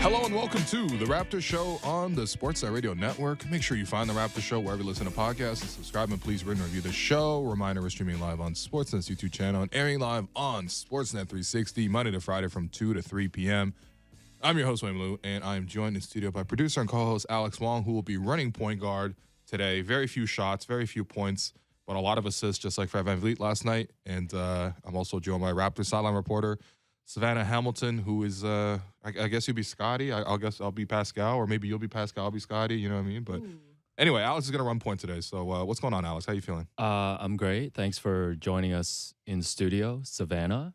Hello and welcome to the Raptors Show on the Sportsnet Radio Network. Make sure you find the Raptors Show wherever you listen to podcasts and subscribe, and please rate and review the show. Reminder, we're streaming live on Sportsnet's YouTube channel and airing live on Sportsnet 360 Monday to Friday from 2 to 3 p.m. I'm your host, Wayne Liu, and I am joined in studio by producer and co-host Alex Wong, who will be running point guard today. Very few shots, very few points, but a lot of assists, just like Fred VanVleet last night. And I'm also joined by Raptors sideline reporter Savanna Hamilton, who is, I guess you'll be Scotty. I guess I'll be Pascal, or maybe you'll be Pascal, I'll be Scotty. You know what I mean? But anyway, Alex is going to run point today. So what's going on, Alex? How you feeling? I'm great. Thanks for joining us in studio, Savanna.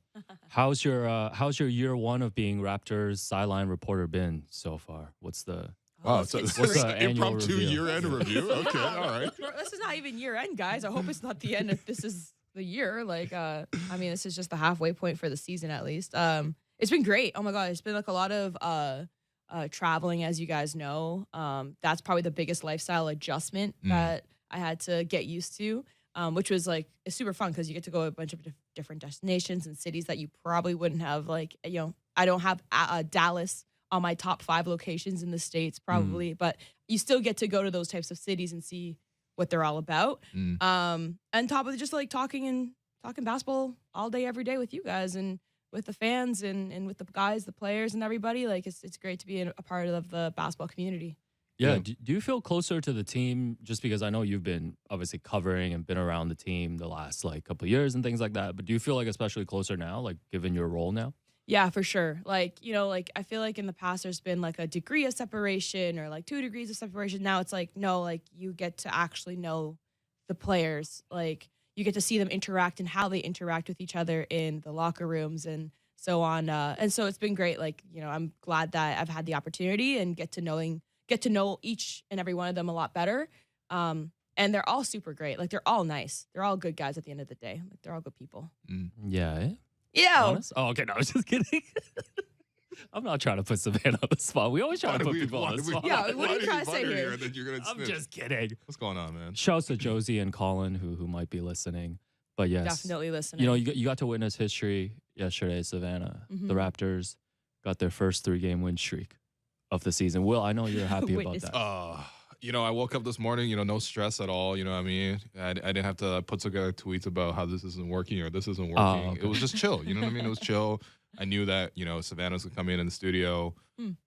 How's your year one of being Raptors sideline reporter been so far? What's the What's the annual impromptu review? year-end review? Okay, all right. This is not even year-end, guys. I hope it's not the end if this is the year. This is just the halfway point for the season at least. It's been great. Oh my God, it's been like a lot of traveling, as you guys know. That's probably the biggest lifestyle adjustment that I had to get used to, which was it's super fun because you get to go to a bunch of different destinations and cities that you probably wouldn't have. I don't have Dallas on my top 5 locations in the States probably, but you still get to go to those types of cities and see what they're all about. On top of just talking basketball all day, every day with you guys and with the fans and with the guys, the players and everybody. It's great to be a part of the basketball community. Yeah. Do you feel closer to the team just because I know you've been obviously covering and been around the team the last couple of years and things like that, but do you feel especially closer now, given your role now? Yeah, for sure. I feel like in the past there's been a degree of separation or 2 degrees of separation. Now it's no, you get to actually know the players. You get to see them interact and how they interact with each other in the locker rooms and so on. And so it's been great. I'm glad that I've had the opportunity and get to know each and every one of them a lot better. And they're all super great. They're all nice. They're all good guys at the end of the day. They're all good people. Yeah. Eh? Yeah. Honest? Oh, okay. No, I was just kidding. I'm not trying to put Savannah on the spot. We always try to put people on the spot. Yeah, what are you trying to say here? I'm just kidding. What's going on, man? Shouts to Josie and Colin who might be listening. But yes. Definitely listening. You got to witness history yesterday, Savannah. The Raptors got their first 3-game win streak of the season. Will, I know you're happy about that. I woke up this morning, no stress at all. You know what I mean? I didn't have to put together tweets about how this isn't working or this isn't working. Okay. It was just chill. You know what I mean? It was chill. I knew that, Savannah's going to come in the studio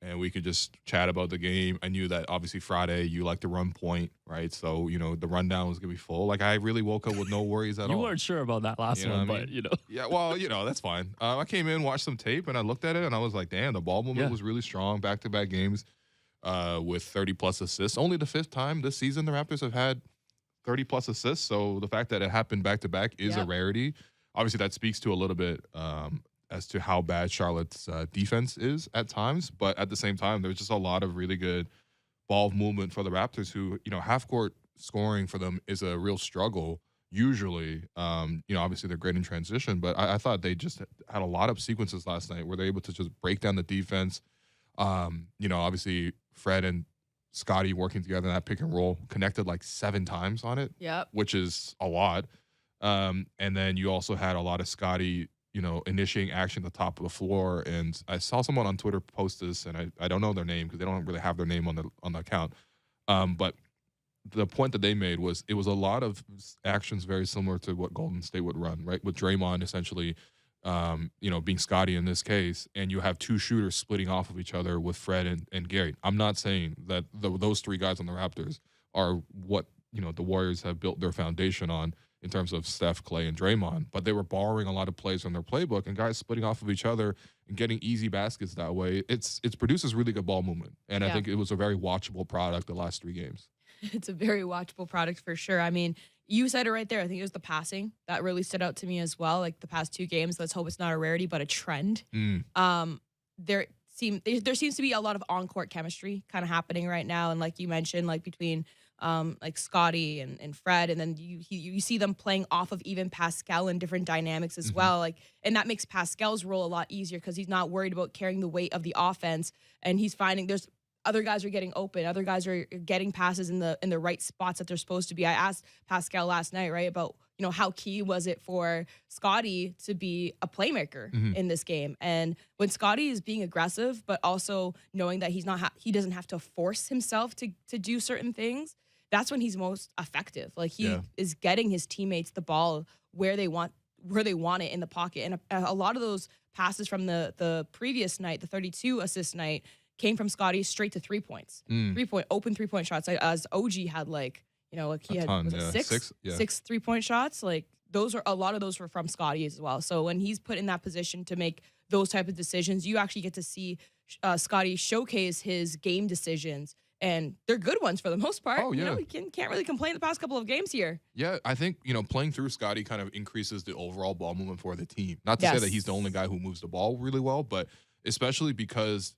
and we could just chat about the game. I knew that obviously Friday you like to run point, right? So, the rundown was going to be full. I really woke up with no worries at all. You weren't sure about that last one, but. Yeah, well, that's fine. I came in, watched some tape, and I looked at it and I was like, damn, the ball movement was really strong. Back-to-back games. With 30-plus assists. Only the 5th time this season the Raptors have had 30-plus assists, so the fact that it happened back-to-back is a rarity. Obviously, that speaks to a little bit as to how bad Charlotte's defense is at times, but at the same time, there's just a lot of really good ball movement for the Raptors who, half-court scoring for them is a real struggle usually. Obviously, they're great in transition, but I thought they just had a lot of sequences last night where they're able to just break down the defense. Obviously Fred and Scotty working together in that pick and roll connected 7 times on it, which is a lot. And then you also had a lot of Scotty, initiating action at the top of the floor. And I saw someone on Twitter post this, and I don't know their name because they don't really have their name on the account. But the point that they made was it was a lot of actions very similar to what Golden State would run, right? With Draymond essentially being Scotty in this case, and you have 2 shooters splitting off of each other with Fred and Gary. I'm not saying that those 3 guys on the Raptors are what, the Warriors have built their foundation on in terms of Steph, Clay, and Draymond, but they were borrowing a lot of plays from their playbook and guys splitting off of each other and getting easy baskets that way. It produces really good ball movement, and I think it was a very watchable product the last 3 games. It's a very watchable product for sure. I mean, you said it right there. I think it was the passing that really stood out to me as well. The past 2 games, let's hope it's not a rarity, but a trend. There seems to be a lot of on-court chemistry kind of happening right now. And like you mentioned, between Scotty and Fred, and then you see them playing off of even Pascal in different dynamics as well. And that makes Pascal's role a lot easier because he's not worried about carrying the weight of the offense, and he's finding there's other guys are getting open. Other guys are getting passes in the right spots that they're supposed to be. I asked Pascal last night, right, about how key was it for Scotty to be a playmaker in this game? And when Scotty is being aggressive, but also knowing that he doesn't have to force himself to do certain things, that's when he's most effective. Like he is getting his teammates the ball where they want it in the pocket. And a lot of those passes from the previous night, the 32 assist night, came from Scotty straight to 3 points. Open 3-point shots. As OG had he had ton, six 3-point shots. Like a lot of those were from Scotty as well. So when he's put in that position to make those type of decisions, you actually get to see Scotty showcase his game decisions. And they're good ones for the most part. Oh, yeah. You can't really complain the past couple of games here. Yeah, I think, playing through Scotty kind of increases the overall ball movement for the team. Not to say that he's the only guy who moves the ball really well, but especially because,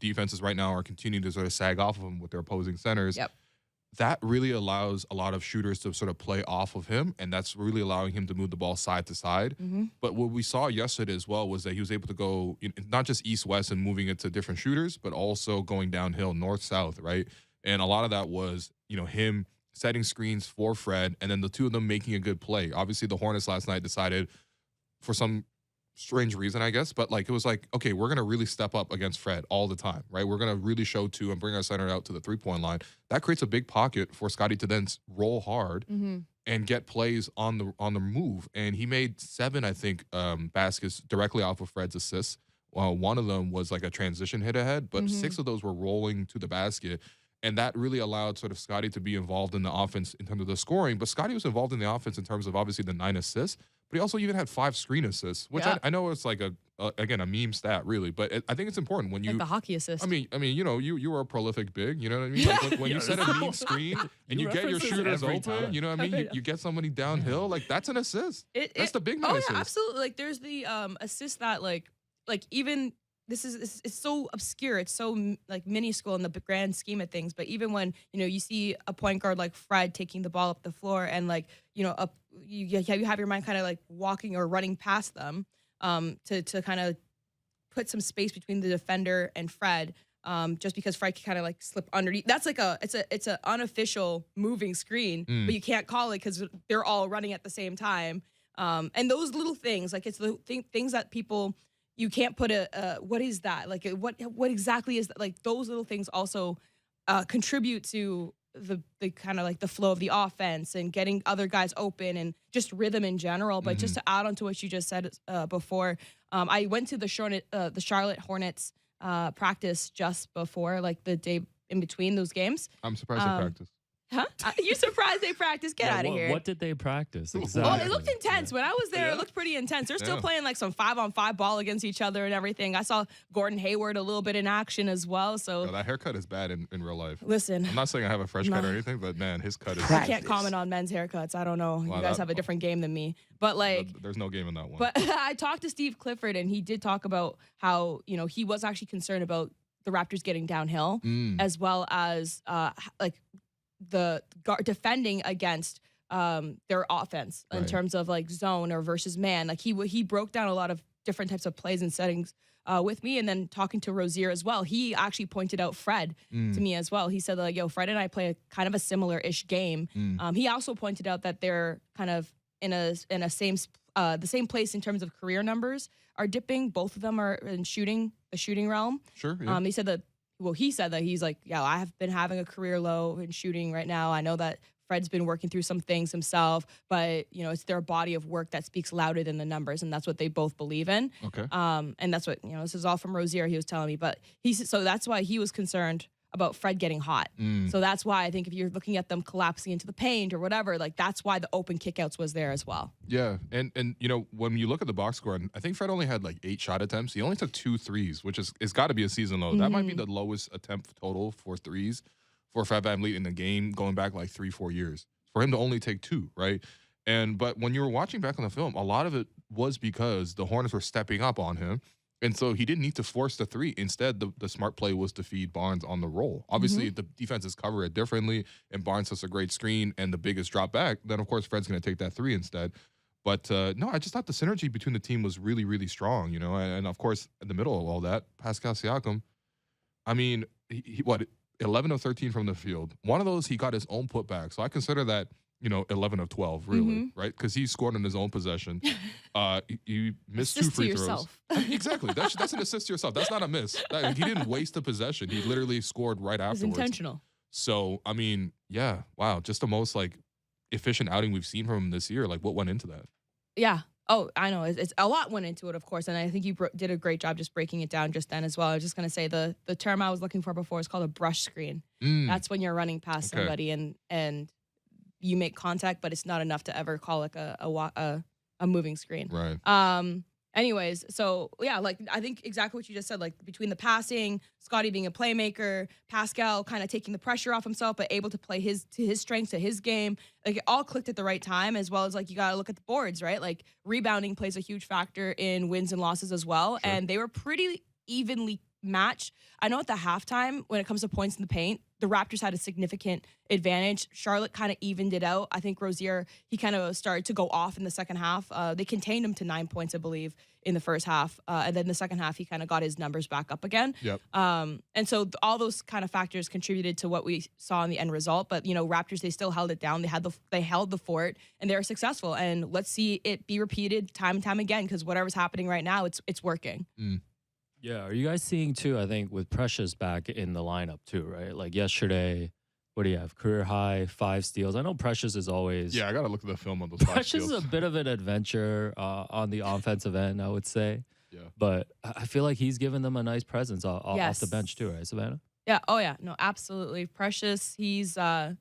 defenses right now are continuing to sort of sag off of him with their opposing centers. Yep. That really allows a lot of shooters to sort of play off of him, and that's really allowing him to move the ball side to side. But what we saw yesterday as well was that he was able to go not just east-west and moving it to different shooters, but also going downhill north-south, right? And a lot of that was, him setting screens for Fred, and then the two of them making a good play. Obviously, the Hornets last night decided, for some strange reason, I guess, but it was like, okay, we're going to really step up against Fred all the time, right? We're going to really show two and bring our center out to the 3-point line. That creates a big pocket for Scotty to then roll hard and get plays on the move. And he made 7, I think, baskets directly off of Fred's assists. One of them was like a transition hit ahead, but 6 of those were rolling to the basket. And that really allowed sort of Scotty to be involved in the offense in terms of the scoring. But Scotty was involved in the offense in terms of obviously the 9 assists, but he also even had 5 screen assists, which I know it's like a meme stat really, but I think it's important when you like the hockey assist. I mean, you were a prolific big, you know what I mean? Like when you set a neat screen and you get your shooters open, you know what I mean? You get somebody downhill, like that's an assist. That's the big man assist. Yeah, absolutely. Like there's the assist that like even. It's so obscure. It's so minuscule in the grand scheme of things. But even when you see a point guard like Fred taking the ball up the floor and you have your mind kind of like walking or running past them to kind of put some space between the defender and Fred. Just because Fred can kind of like slip underneath. That's like it's an unofficial moving screen, but you can't call it because they're all running at the same time. And those little things, like it's the things that people. You can't put what is that? Like what exactly is that? Like those little things also contribute to the kind of like the flow of the offense and getting other guys open and just rhythm in general. But just to add on to what you just said before, I went to the Charlotte Hornets practice just before, like the day in between those games. I'm surprised they practiced. Huh? You surprised they practiced? Get out of here. What did they practice exactly? Oh, it looked intense. When I was there, it looked pretty intense. They're still playing like some 5-on-5 ball against each other and everything. I saw Gordon Hayward a little bit in action as well. So that haircut is bad in real life. Listen, I'm not saying I have a fresh cut or anything, but man, his cut is. I can't comment on men's haircuts. I don't know. Wow, you guys have a different game than me. But there's no game in that one. But I talked to Steve Clifford and he did talk about how he was actually concerned about the Raptors getting downhill as well as the defending against their offense in terms of like zone or versus man. Like he broke down a lot of different types of plays and settings with me, and then talking to Rozier as well. He actually pointed out Fred to me as well. He said like, Fred and I play a kind of a similar-ish game. He also pointed out that they're kind of in the same place in terms of career numbers are dipping. Both of them are in the shooting realm. Sure. Yeah. He said that he's like, I have been having a career low in shooting right now. I know that Fred's been working through some things himself, but it's their body of work that speaks louder than the numbers, and that's what they both believe in. Okay. And that's what this is all from Rozier. He was telling me, but so that's why he was concerned about Fred getting hot. So that's why I think if you're looking at them collapsing into the paint or whatever, like that's why the open kickouts was there as well. Yeah, and when you look at the box score, I think Fred only had like 8 shot attempts. He only took 2 threes, which it's got to be a season low. That might be the lowest attempt total for threes for Fred VanVleet in the game going back like 3-4 years. For him to only take 2, right? But when you were watching back on the film, a lot of it was because the Hornets were stepping up on him. And so he didn't need to force the 3. Instead, the smart play was to feed Barnes on the roll. Obviously, the defenses cover it differently, and Barnes has a great screen and the biggest drop back. Then, of course, Fred's going to take that 3 instead. But, no, I just thought the synergy between the team was really, really strong, And, of course, in the middle of all that, Pascal Siakam, I mean, he 11 of 13 from the field. One of those, he got his own putback. So I consider that 11 of 12, really, right? Because he scored on his own possession. You missed Assist 2 free to throws. yourself. Exactly. That's an assist to yourself. That's not a miss. He didn't waste a possession. He literally scored right It was afterwards. intentional. So, I mean, yeah, wow. Just the most, efficient outing we've seen from him this year. Like, what went into that? Yeah. Oh, I know. It's a lot went into it, of course, and I think you did a great job just breaking it down just then as well. I was just gonna say the term I was looking for before is called a brush screen. That's when you're running past somebody and you make contact, but it's not enough to ever call like a moving screen. Right. Anyways, so yeah, like I think exactly what you just said, like between the passing, Scottie being a playmaker, Pascal kind of taking the pressure off himself, but able to play to his strengths, to his game. Like it all clicked at the right time, as well as like you got to look at the boards, right? Like rebounding plays a huge factor in wins and losses as well. Sure. And they were pretty evenly matched. I know at the halftime, when it comes to points in the paint, the Raptors had a significant advantage. Charlotte kind of evened it out. I think Rozier, he kind of started to go off in the second half. They contained him to 9 points, I believe, in the first half. And then the second half, he kind of got his numbers back up again. Yep. And so all those kind of factors contributed to what we saw in the end result. But, Raptors, they still held it down. They held the fort, and they were successful. And let's see it be repeated time and time again, because whatever's happening right now, it's working. Yeah, are you guys seeing too, I think, with Precious back in the lineup too, right? Like yesterday, what do you have? Career high, 5 steals. I know Precious is always... Yeah, I got to look at the film on those 5 Precious steals. is a bit of an adventure on the offensive end, I would say. Yeah. But I feel like he's given them a nice presence off Yes. the bench too, right, Savanna? Yeah. Oh, yeah. No, absolutely. Precious, he's been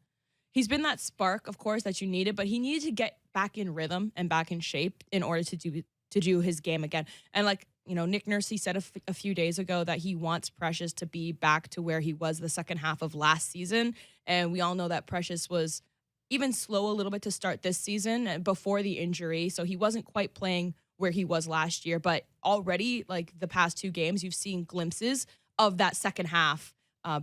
that spark, of course, that you needed, but he needed to get back in rhythm and back in shape in order to do his game again. And like, Nick Nurse, he said a few days ago that he wants Precious to be back to where he was the second half of last season. And we all know that Precious was even slow a little bit to start this season before the injury. So he wasn't quite playing where he was last year. But already, like the past 2 games, you've seen glimpses of that second half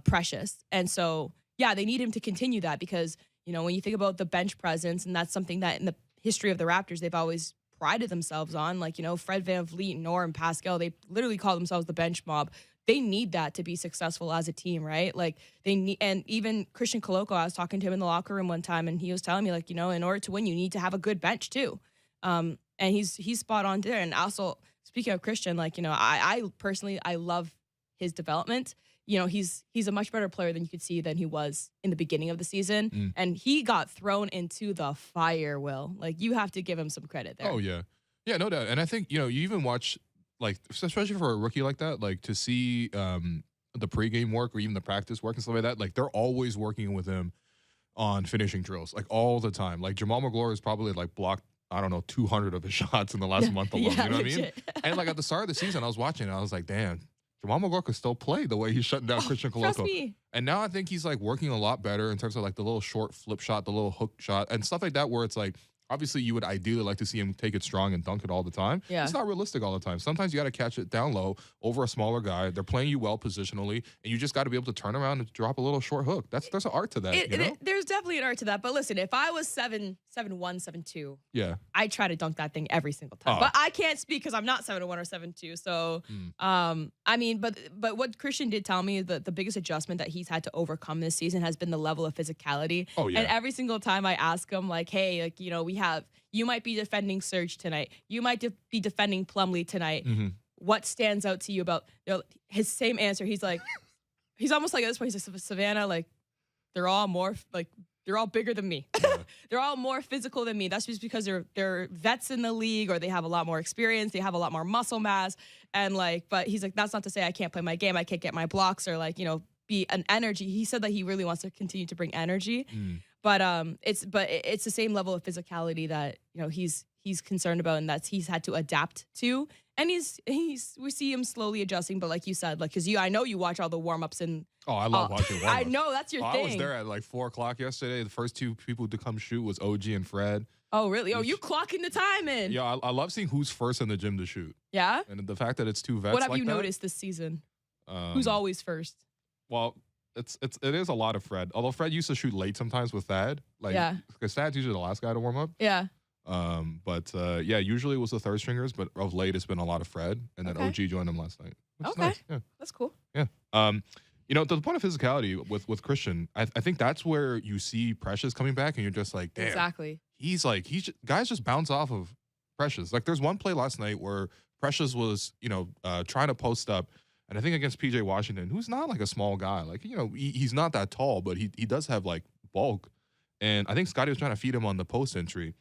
Precious. And so, yeah, they need him to continue that because, when you think about the bench presence, and that's something that in the history of the Raptors, they've always prided themselves on, like, Fred VanVleet, Norm, Pascal, they literally call themselves the bench mob. They need that to be successful as a team, right? Like they need, and even Christian Koloko, I was talking to him in the locker room one time and he was telling me like, in order to win, you need to have a good bench too. And he's spot on there. And also speaking of Christian, like, I personally, I love his development. He's a much better player than you could see than he was in the beginning of the season. And he got thrown into the fire, Will. Like, you have to give him some credit there. Oh, yeah. Yeah, no doubt. And I think, you even watch, like, especially for a rookie like that, like, to see the pregame work or even the practice work and stuff like that, like, they're always working with him on finishing drills, like, all the time. Like, Jamal McGlory has probably, like, blocked, I don't know, 200 of his shots in the last month alone. Yeah, you know what I mean? legit. And, like, at the start of the season, I was watching it, I was like, damn. Jamal McGlory could still play the way he's shutting down Christian Trust Koloko. me. And now I think he's like working a lot better in terms of like the little short flip shot, the little hook shot, and stuff like that where it's like, obviously you would ideally like to see him take it strong and dunk it all the time. Yeah. It's not realistic all the time. Sometimes you got to catch it down low over a smaller guy. They're playing you well positionally, and you just got to be able to turn around and drop a little short hook. There's an art to that. There's definitely an art to that. But listen, if I was 7'1", 7'2", Yeah. I try to dunk that thing every single time. Oh. But I can't speak because I'm not 7'1" or 7'2". So, I mean, but what Christian did tell me is that the biggest adjustment that he's had to overcome this season has been the level of physicality. Oh, yeah. And every single time I ask him, like, hey, like, you might be defending Serge tonight. You might be defending Plumlee tonight. Mm-hmm. What stands out to you about his same answer? He's like, he's almost like at this point, he's like, Savanna, like, they're all bigger than me. Yeah. They're all more physical than me. That's just because they're vets in the league or they have a lot more experience. They have a lot more muscle mass. And like, but he's like, that's not to say I can't play my game. I can't get my blocks or like, be an energy. He said that he really wants to continue to bring energy. But it's the same level of physicality that, he's concerned about and that he's had to adapt to. And we see him slowly adjusting, but like you said, like, cause I know you watch all the warm-ups and I love watching warm-ups. I know that's your thing. I was there at like 4:00 yesterday. The first 2 people to come shoot was OG and Fred. Oh, really? Oh, you clocking the time in. Yeah, I love seeing who's first in the gym to shoot. Yeah? And the fact that it's 2 vets What have like you that, noticed this season? Who's always first? Well, it is a lot of Fred. Although Fred used to shoot late sometimes with Thad. Like, Yeah. Because Thad's usually the last guy to warm up. Yeah. But usually it was the third stringers, but of late it's been a lot of Fred. And then Okay. OG joined them last night. Which is Okay. nice. Yeah. That's cool. Yeah. You know, to the point of physicality with Christian, I think that's where you see Precious coming back, and you're just like, damn. Exactly. Guys just bounce off of Precious. Like, there's one play last night where Precious was, trying to post up, and I think against PJ Washington, who's not like a small guy. Like, he's not that tall, but he does have like bulk. And I think Scotty was trying to feed him on the post entry.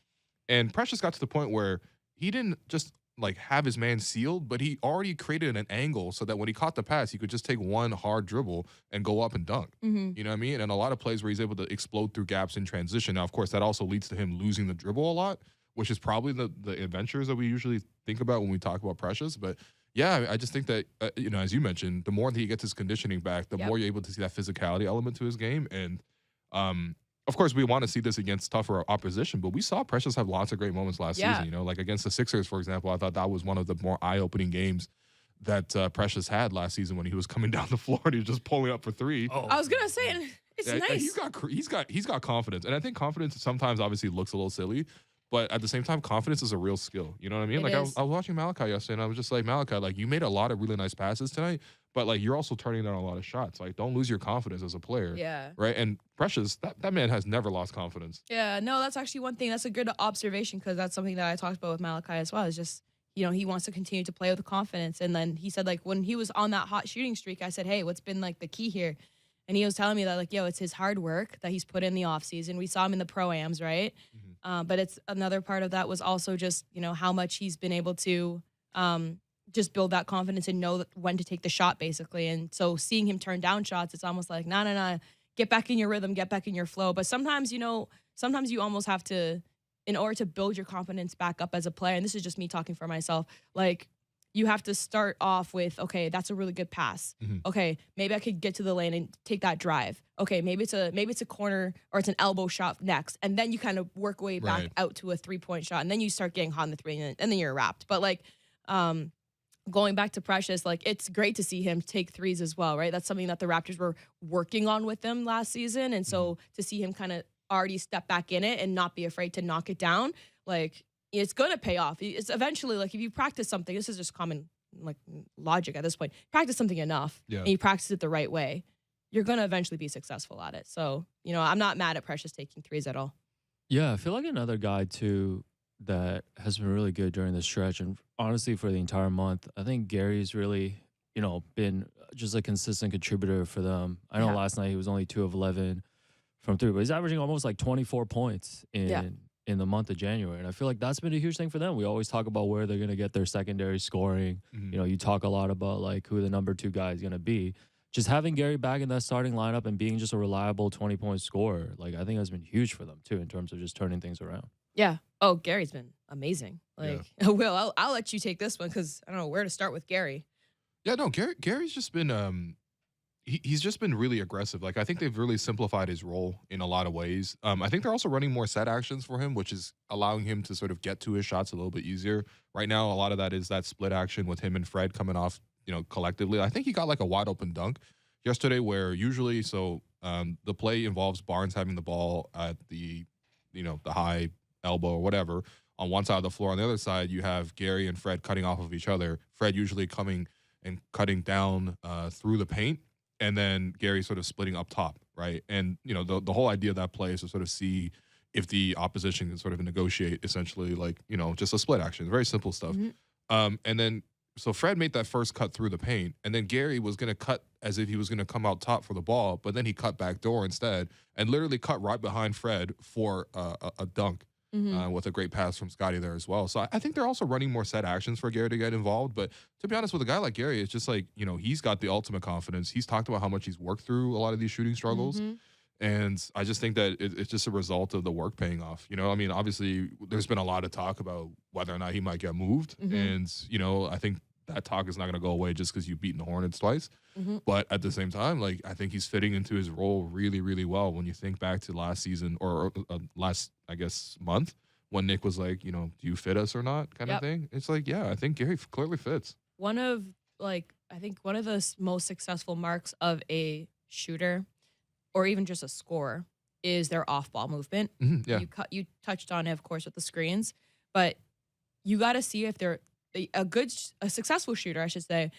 And Precious got to the point where he didn't just like have his man sealed, but he already created an angle so that when he caught the pass, he could just take one hard dribble and go up and dunk. Mm-hmm. You know what I mean? And a lot of plays where he's able to explode through gaps in transition. Now, of course, that also leads to him losing the dribble a lot, which is probably the adventures that we usually think about when we talk about Precious. But yeah, I just think that, as you mentioned, the more that he gets his conditioning back, the more you're able to see that physicality element to his game. And, of course, we want to see this against tougher opposition, but we saw Precious have lots of great moments last season. Like against the Sixers, for example, I thought that was one of the more eye-opening games that Precious had last season when he was coming down the floor and he was just pulling up for three. Oh. I was gonna say it's nice. He's got confidence, and I think confidence sometimes obviously looks a little silly, but at the same time, confidence is a real skill. You know what I mean? I was watching Malachi yesterday, and I was just like, Malachi, like, you made a lot of really nice passes tonight, but like you're also turning down a lot of shots. Like, don't lose your confidence as a player. Yeah. Right. And Precious, that man has never lost confidence. Yeah. No, that's actually one thing. That's a good observation because that's something that I talked about with Malachi as well. Is just he wants to continue to play with confidence. And then he said like when he was on that hot shooting streak, I said, hey, what's been like the key here? And he was telling me that like, it's his hard work that he's put in the offseason. We saw him in the pro-ams, right? Mm-hmm. But it's another part of that was also just, how much he's been able to just build that confidence and know when to take the shot, basically. And so seeing him turn down shots, it's almost like, no, get back in your rhythm, get back in your flow. But sometimes, sometimes you almost have to, in order to build your confidence back up as a player, and this is just me talking for myself, like, you have to start off with, okay, that's a really good pass. Mm-hmm. Okay, maybe I could get to the lane and take that drive. Okay, maybe it's a corner or it's an elbow shot next, and then you kind of work way back out to a 3-point shot, and then you start getting hot in the three, and then you're wrapped. But like, going back to Precious, like, it's great to see him take threes as well, right? That's something that the Raptors were working on with him last season, and so to see him kind of already step back in it and not be afraid to knock it down, like, it's going to pay off. It's eventually, like, if you practice something, this is just common, like, logic at this point. Practice something enough, and you practice it the right way, you're going to eventually be successful at it. So, I'm not mad at Precious taking threes at all. Yeah, I feel like another guy, too, that has been really good during this stretch, and honestly for the entire month, I think Gary's really, been just a consistent contributor for them. I know last night he was only 2 of 11 from 3, but he's averaging almost like 24 points in the month of January. And I feel like that's been a huge thing for them. We always talk about where they're going to get their secondary scoring. Mm-hmm. You talk a lot about like who the number 2 guy is going to be. Just having Gary back in that starting lineup and being just a reliable 20-point scorer, like, I think has been huge for them too in terms of just turning things around. Yeah. Oh, Gary's been amazing. Like, Will, I'll let you take this one because I don't know where to start with Gary. Yeah, no, Gary's just been he's just been really aggressive. Like, I think they've really simplified his role in a lot of ways. I think they're also running more set actions for him, which is allowing him to sort of get to his shots a little bit easier. Right now, a lot of that is that split action with him and Fred coming off, collectively. I think he got like a wide open dunk yesterday where usually, the play involves Barnes having the ball at the high elbow or whatever on one side of the floor. On the other side, you have Gary and Fred cutting off of each other. Fred usually coming and cutting down through the paint, and then Gary sort of splitting up top, right? And, the whole idea of that play is to sort of see if the opposition can sort of negotiate essentially like, just a split action. Very simple stuff. Mm-hmm. And then, so Fred made that first cut through the paint, and then Gary was going to cut as if he was going to come out top for the ball, but then he cut back door instead and literally cut right behind Fred for a dunk. Mm-hmm. With a great pass from Scotty there as well. So I think they're also running more set actions for Gary to get involved. But to be honest, with a guy like Gary, it's just like, he's got the ultimate confidence. He's talked about how much he's worked through a lot of these shooting struggles. Mm-hmm. And I just think that it's just a result of the work paying off. I mean, obviously, there's been a lot of talk about whether or not he might get moved. Mm-hmm. And, I think that talk is not going to go away just because you've beaten the Hornets twice. Mm-hmm. But at the same time, like, I think he's fitting into his role really, really well. When you think back to last season or last, I guess, month, when Nick was like, do you fit us or not kind of thing. It's like, yeah, I think Gary clearly fits. One of the most successful marks of a shooter or even just a scorer is their off-ball movement. Mm-hmm, yeah. You touched on it, of course, with the screens, but you got to see if they're a successful shooter, I should say,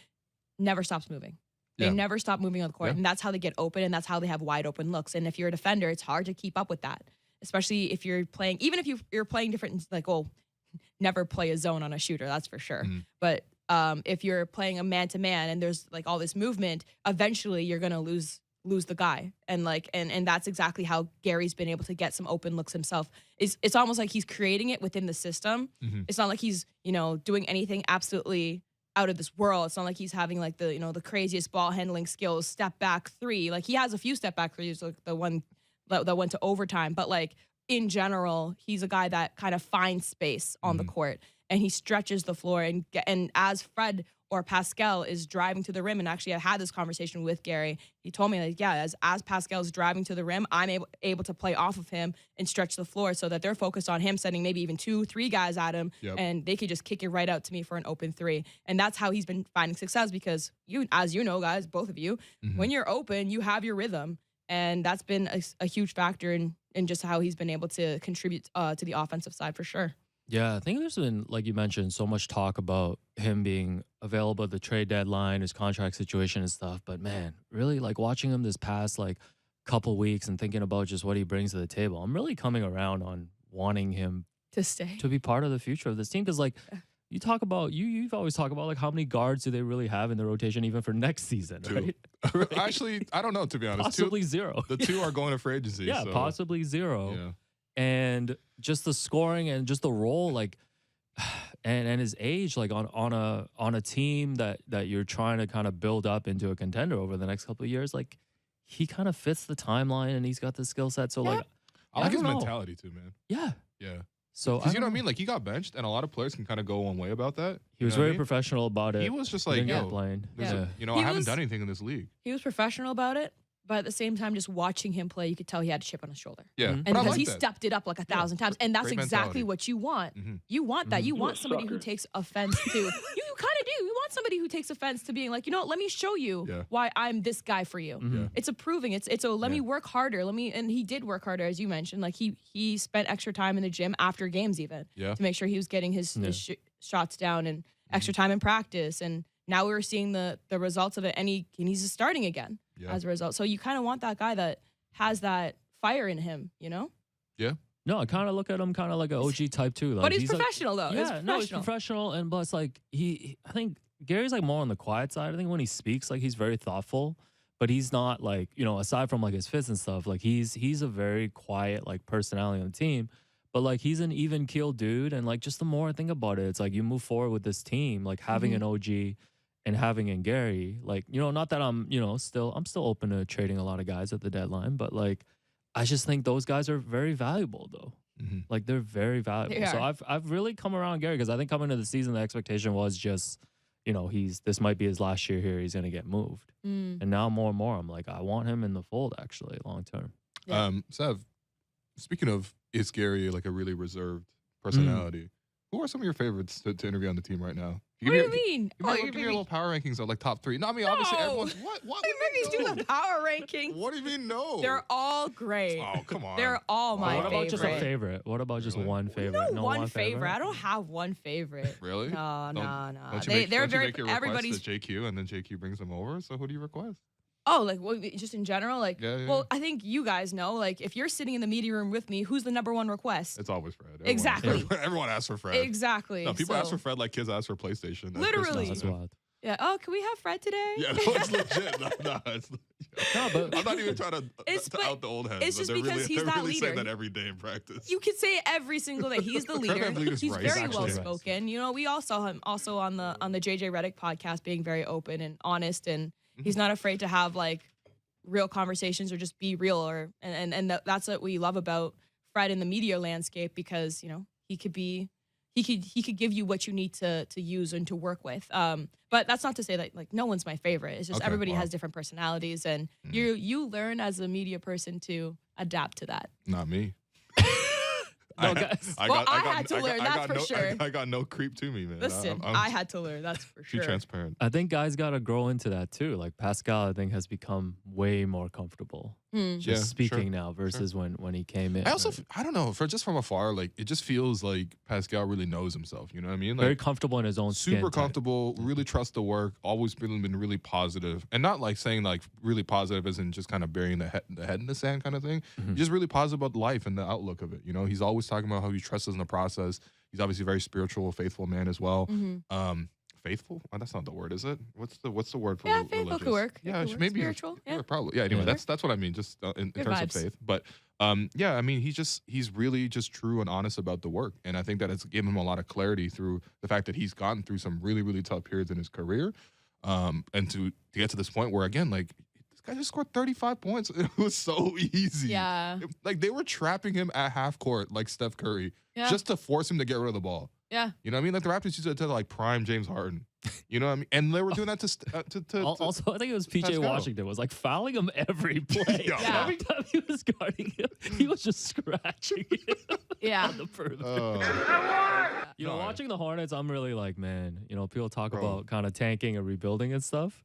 never stops moving. They Yeah. never stop moving on the court, Yeah. and that's how they get open, and that's how they have wide open looks. And if you're a defender, it's hard to keep up with that, especially if you're playing. Even if you're playing different, like, never play a zone on a shooter, that's for sure. But if you're playing a man to man and there's like all this movement, eventually you're gonna lose the guy. And that's exactly how Gary's been able to get some open looks himself. It's almost like he's creating it within the system. It's not like he's doing anything absolutely out of this world. It's not like he's having like the craziest ball handling skills, step back three. Like he has a few step back threes, like the one that went to overtime, but like in general, he's a guy that kind of finds space on the court and he stretches the floor. And as Fred or Pascal is driving to the rim, and actually I had this conversation with Gary, he told me like, yeah, as Pascal is driving to the rim, I'm able to play off of him and stretch the floor so that they're focused on him sending maybe even 2-3 guys at him, and they could just kick it right out to me for an open three. And that's how he's been finding success because as you know, guys, both of you, when you're open, you have your rhythm. And that's been a huge factor in just how he's been able to contribute to the offensive side for sure. Yeah, I think there's been, like you mentioned, so much talk about him being available at the trade deadline, his contract situation and stuff. But man, really like watching him this past like couple weeks and thinking about just what he brings to the table, I'm really coming around on wanting him To stay. to be part of the future of this team. Because like you talk about, you've always talked about like how many guards do they really have in the rotation even for next season, right? Right. Actually, I don't know, to be honest. Possibly zero. The two are going to free agency. Yeah, so, possibly zero. Yeah. And just the scoring and just the role, like, and his age, like on a team that you're trying to kind of build up into a contender over the next couple of years, like he kind of fits the timeline and he's got the skill set. So like, I like his don't know. mentality too, man. Yeah. Yeah. So Because you know what I mean? Like he got benched, and a lot of players can kind of go one way about that. He was very professional about it. He was just He like, didn't get yo, blamed. there's Yeah. I He haven't was- done anything in this league. He was professional about it, but at the same time, just watching him play, you could tell he had a chip on his shoulder. Yeah. Mhm. And But I because like he that. stepped it up like 1,000 times. And that's Great exactly mentality. what you want. Mhm. You want that. You You want a somebody who sucker. takes offense to you kind of do. You want somebody who takes offense to being like, let me show you Yeah. why I'm this guy for you. Mhm. It's approving. It's let me work harder. And he did work harder, as you mentioned. Like he spent extra time in the gym after games even Yeah. to make sure he was getting his shots down and extra time in practice. And now we're seeing the results of it, and he's starting again as a result. So you kind of want that guy that has that fire in him, No, I kind of look at him kind of like an OG type too. Like, But he's like- professional though. Yeah, He's professional. no, he's professional, and plus, like I think Gary's like more on the quiet side. I think when he speaks, like he's very thoughtful, but he's not like aside from like his fits and stuff, like he's a very quiet like personality on the team. But like he's an even keel dude, and like just the more I think about it, it's like you move forward with this team, like having an OG and having in Gary, like not that I'm still open to trading a lot of guys at the deadline, but like I just think those guys are very valuable though. Mhm. Like they're very valuable. They So are. I've really come around Gary because I think coming into the season the expectation was just this might be his last year here. He's gonna get moved, and now more and more I'm like I want him in the fold actually long term. Yeah. Sav, speaking of, is Gary like a really reserved personality? Who are some of your favorites to interview on the team right now? What do you mean? Give me your little power rankings of like top 3. No, I mean obviously No. everyone's what? Maybe do the power ranking. What do you mean no? They're all great. Oh, come on. They're all Wow. my What about just a favorite. favorite? What about just Really? one favorite? No, one favorite. I don't have one favorite. Really? No. Don't you They're make very your request everybody's. to JQ and then JQ brings them over? So who do you request? Oh, like just in general, like. Yeah, yeah, Well, I think you guys know, like, if you're sitting in the media room with me, who's the number one request? It's always Fred. Exactly. Everyone asks for Fred. Exactly. No, people ask So- for Fred like kids ask for PlayStation. at Literally. Christmas. That's wild. Yeah. Oh, can we have Fred today? Yeah, no, it's legit. No, it's No, but I'm not even trying to But out the old heads. it's but just they're because really, he's they're that really saying leader. that every day in practice. You could say it every single day. He's the leader. Van Vliet is He's right. very He's well actually right. spoken. We all saw him also on the JJ Redick podcast being very open and honest, and he's not afraid to have like real conversations or just be real. That's what we love about Fred in the media landscape, because he could give you what you need to use and to work with. But that's not to say that like no one's my favorite. It's just Okay, everybody wow. has different personalities, and you learn as a media person to adapt to that. Not me. No, guys. I had to learn, that's for sure. I got no creep to me, man. Listen, I had to learn. That's for be sure. transparent. I think guys got to grow into that too. Like Pascal, I think has become way more comfortable just Yeah, speaking sure, now versus when he came in. I also, I don't know, for just from afar, like it just feels like Pascal really knows himself. You know what I mean? Like, very comfortable in his own skin super type. comfortable, really trusts the work, always been really positive, and not like saying like really positive as in just kind of burying the head in the sand kind of thing. He's just really positive about life and the outlook of it. You know, he's always talking about how he trusts us in the process. He's obviously a very spiritual, faithful man as well. Faithful? Oh, that's not the word, is it? What's the word for faithful religious? could work. Yeah, It could work. maybe Spiritual. Yeah. probably. Yeah. Anyway, Sure. that's what I mean. Just in Good terms vibes. of faith, but yeah, I mean, he's really just true and honest about the work, and I think that it's given him a lot of clarity through the fact that he's gotten through some really really tough periods in his career, and to get to this point where again, like this guy just scored 35 points. It was so easy. Yeah. Like they were trapping him at half court like Steph Curry Yeah. just to force him to get rid of the ball. Yeah. You know what I mean? Like the Raptors used to like prime James Harden. You know what I mean? And they were doing that to Also, I think it was PJ Pascal. Washington was like fouling him every play. Yeah. Every time he was guarding him, he was just scratching him Yeah. on the perimeter. You know, No, watching the Hornets, I'm really like, man, you know, people talk Bro. about kind of tanking and rebuilding and stuff.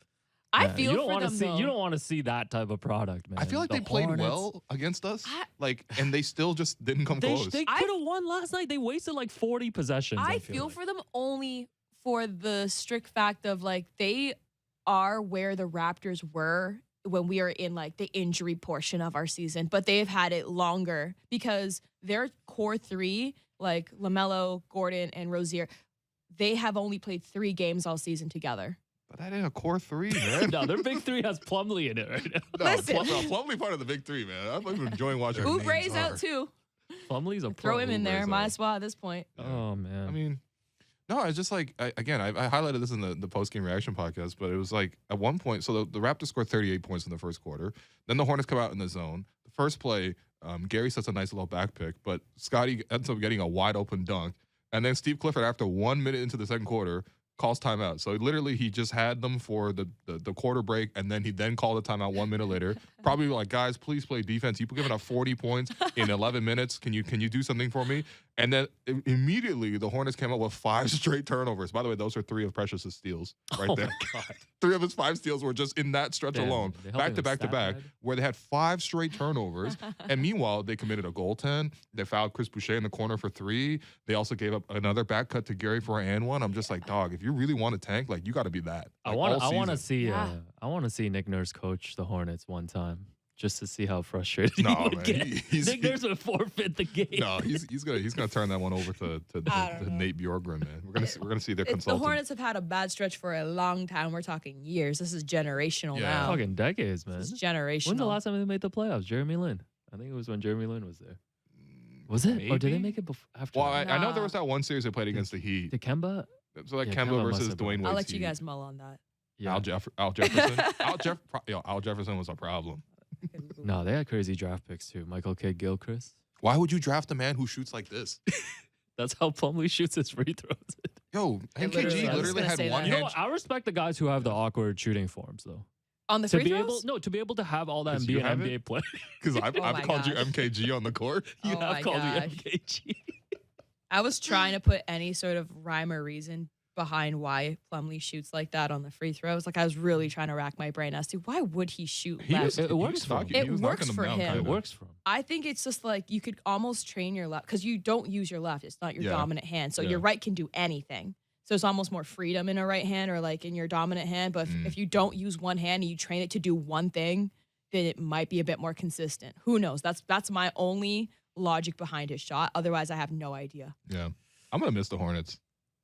I Man, feel you don't for wanna them see though. you don't want to see that type of product, man. I feel like The they played Hornets, well against us, I- like, and they still just didn't come close. They I- could have won last night. They wasted like 40 possessions. I feel feel like. for them only for the strict fact of like they are where the Raptors were when we are in like the injury portion of our season, but they've had it longer because their core three, like LaMelo, Gordon, and Rozier, they have only played 3 games all season together. But that ain't a core three, man. No, their big three has Plumlee in it right now. No, Listen. Plumlee part of the big three, man. I'm enjoying watching. their Oubre names out are. too. Plumlee's a Throw pro. him in there. Oubre's Might out. as well at this point. Oh man. I mean, no, it's just like I highlighted this in the post game reaction podcast, but it was like at one point, so the Raptors scored 38 points in the first quarter. Then the Hornets come out in the zone. The first play, Gary sets a nice little back pick, but Scotty ends up getting a wide open dunk, and then Steve Clifford, after 1 minute into the second quarter, calls timeout. So literally, he just had them for the quarter break, and then he called a timeout 1 minute later. Probably like, guys, please play defense. You've given up 40 points in 11 minutes. Can you do something for me? And then immediately the Hornets came up with 5 straight turnovers. By the way, those are 3 of Precious's steals right Oh there. my God. 3 of his 5 steals were just in that stretch Damn, alone, they helping back to him back to stat back, pad? where they had 5 straight turnovers. And meanwhile, they committed a goaltend. They fouled Chris Boucher in the corner for 3. They also gave up another back cut to Gary for an and one. I'm just like, dog, if you really want to tank, like you got to be that. I Like, want all to season. see Nick Nurse coach the Hornets one time just to see how frustrated No, he would man, get. he's- Nick Nurse would forfeit the game. No, he's gonna turn that one over to I don't know. Nate Bjorkgren, man. We're gonna see their The consultant. Hornets have had a bad stretch for a long time. We're talking years. This is generational Yeah. now. Fucking decades, man. This is generational. When's the last time they made the playoffs? Jeremy Lin. I think it was when Jeremy Lin was there. Was it? Or did they Maybe? make it before? After? Well, I know Nah. there was that one series they played against the Heat. Dikembe? So like Yeah, Kemba Kemba must versus have been. Dwayne Wade's I'll let you Heat. guys mull on that. Yeah. Al Jefferson. Al Jefferson was a problem. No, they had crazy draft picks too. Michael Kidd Gilchrist. Why would you draft a man who shoots like this? That's how Plumlee shoots his free throws. Yo, I MKG literally- I was literally gonna had say one that. You know hand. what? I respect the guys who have the awkward shooting forms though. On the To free be throws? to be able to have all that 'Cause and be you an have NBA it? player. Because I've Oh my called you gosh. MKG on the court. You Oh have my called gosh. me MKG. I was trying to put any sort of rhyme or reason behind why Plumlee shoots like that on the free throws. Like I was really trying to rack my brain as to why would he shoot He left. was, It he works was for him. knocking- It he was works knocking them for down, him. It kinda. works for him. I think it's just like you could almost train your left because you don't use your left. It's not your Yeah. dominant hand. So Yeah. your right can do anything. So it's almost more freedom in a right hand or like in your dominant hand. But if you don't use one hand and you train it to do one thing, then it might be a bit more consistent. Who knows? That's my only logic behind his shot. Otherwise, I have no idea. Yeah. I'm going to miss the Hornets.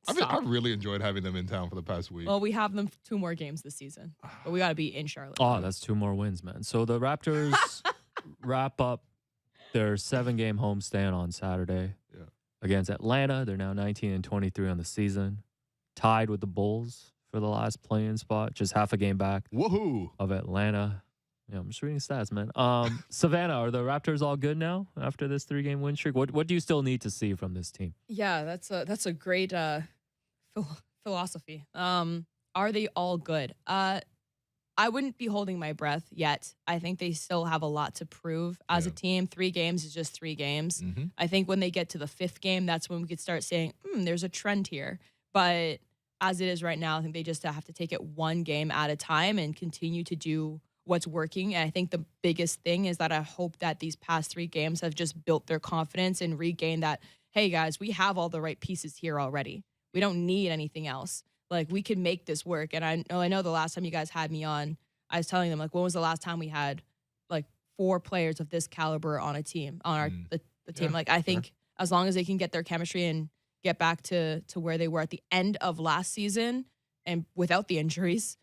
Stop. I've really enjoyed having them in town for the past week. Well, we have them 2 more games this season, but we got to be in Charlotte. Oh, that's 2 more wins, man. So the Raptors wrap up their 7-game homestand on Saturday Yeah. against Atlanta. They're now 19-23 on the season, tied with the Bulls for the last play-in spot, just half a game back Woohoo. of Atlanta. Yeah, I'm just reading stats, man. Savannah, are the Raptors all good now after this 3-game win streak? What do you still need to see from this team? Yeah, that's a great philosophy. Are they all good? I wouldn't be holding my breath yet. I think they still have a lot to prove as a Yeah. team. 3 games is just 3 games. Mm-hmm. I think when they get to the 5th game, that's when we could start saying, there's a trend here. But as it is right now, I think they just have to take it one game at a time and continue to do what's working. And I think the biggest thing is that I hope that these past 3 games have just built their confidence and regained that, hey guys, we have all the right pieces here already. We don't need anything else. Like we can make this work. And I know the last time you guys had me on, I was telling them like, when was the last time we had like 4 players of this caliber on a team, on our the team? Yeah, Like I fair. think as long as they can get their chemistry and get back to where they were at the end of last season and without the injuries,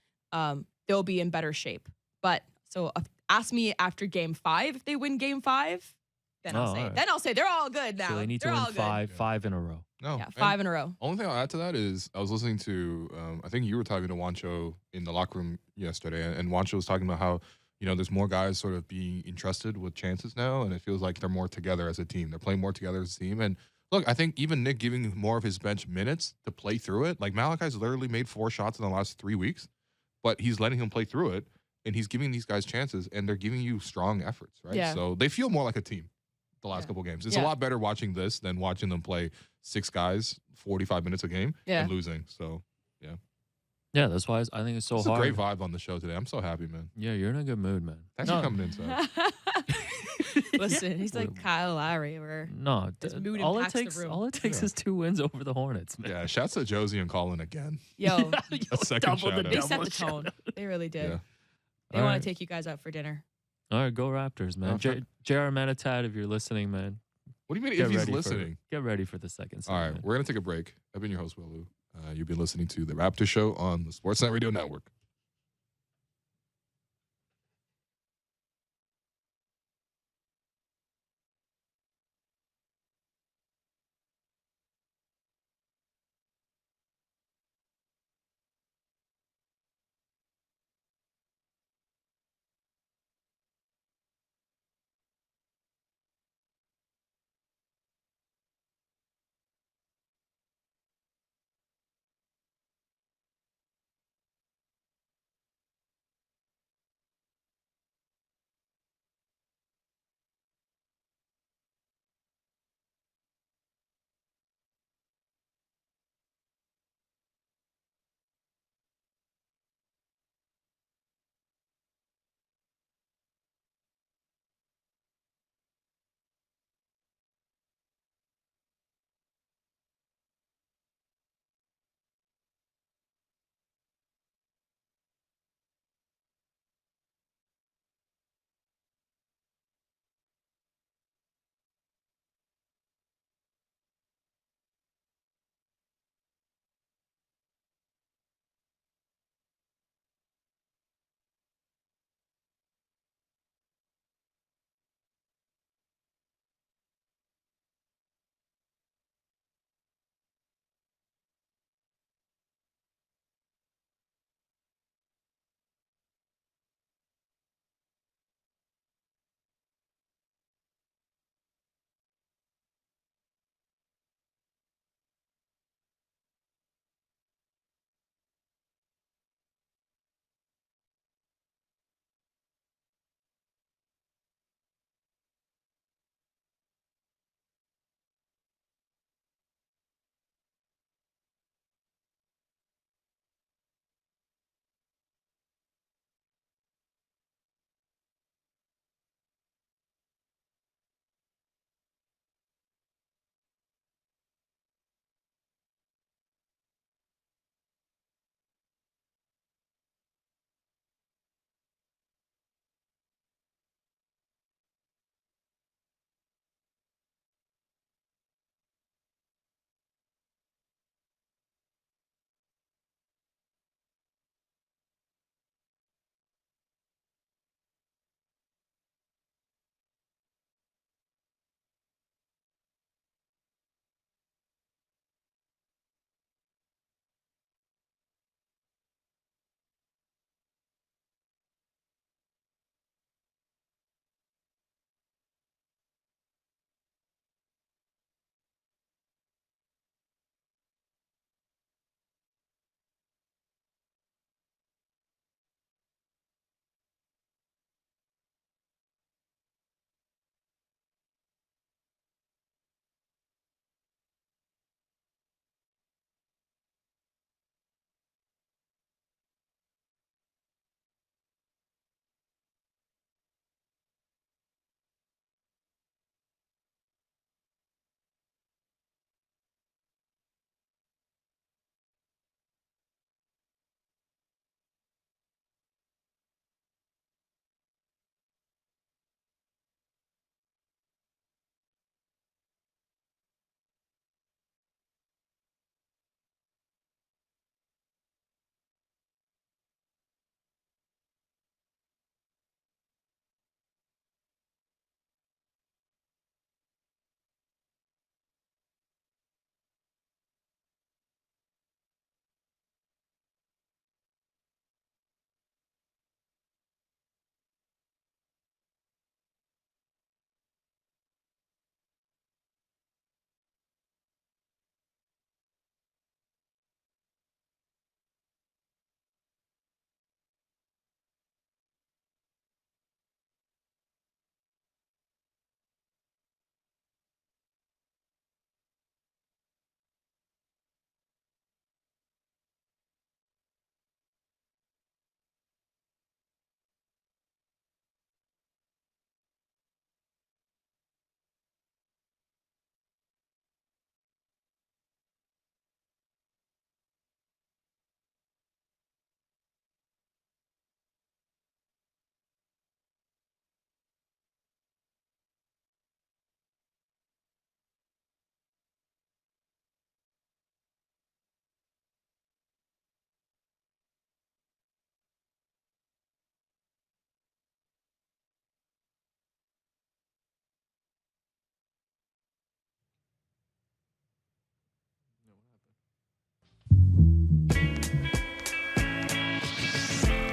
they'll be in better shape. But so ask me after game 5 if they win game 5, then I'll Oh, say alright. then I'll say they're all good now. So they need to They're win all good. five in a row. No, Yeah, and 5 in a row. only thing I'll add to that is I was listening to I think you were talking to Wancho in the locker room yesterday, and Wancho was talking about how there's more guys sort of being entrusted with chances now, and it feels like they're more together as a team. They're playing more together as a team, and look, I think even Nick giving more of his bench minutes to play through it. Like Malachi's literally made 4 shots in the last 3 weeks, but he's letting him play through it, and he's giving these guys chances, and they're giving you strong efforts, right? Yeah. So they feel more like a team the last Yeah. couple games. It's a Yeah. lot better watching this than watching them play 6 guys 45 minutes a game Yeah. and losing. So Yeah, that's why I think it's so it's hard. a great vibe on the show today. I'm so happy, man. Yeah, you're in a good mood, man. Thanks for coming in, Seth. Listen, he's like Kyle Lowry. Where No, His mood all it impacts the takes room. all it takes Yeah. is 2 wins over the Hornets, man. Yeah, shouts to Josie and Colin again. yo, A second double shout out. they set double the shout tone. out. They really did. Yeah. They All want right. to take you guys out for dinner. All right, go Raptors, man. Okay. J.R. Manitat, if you're listening, man, What do you mean get if he's ready listening? get ready for the second All right, segment. we're going to take a break. I've been your host, Willu. You've been listening to The Raptors Show on the Sportsnet Radio Network.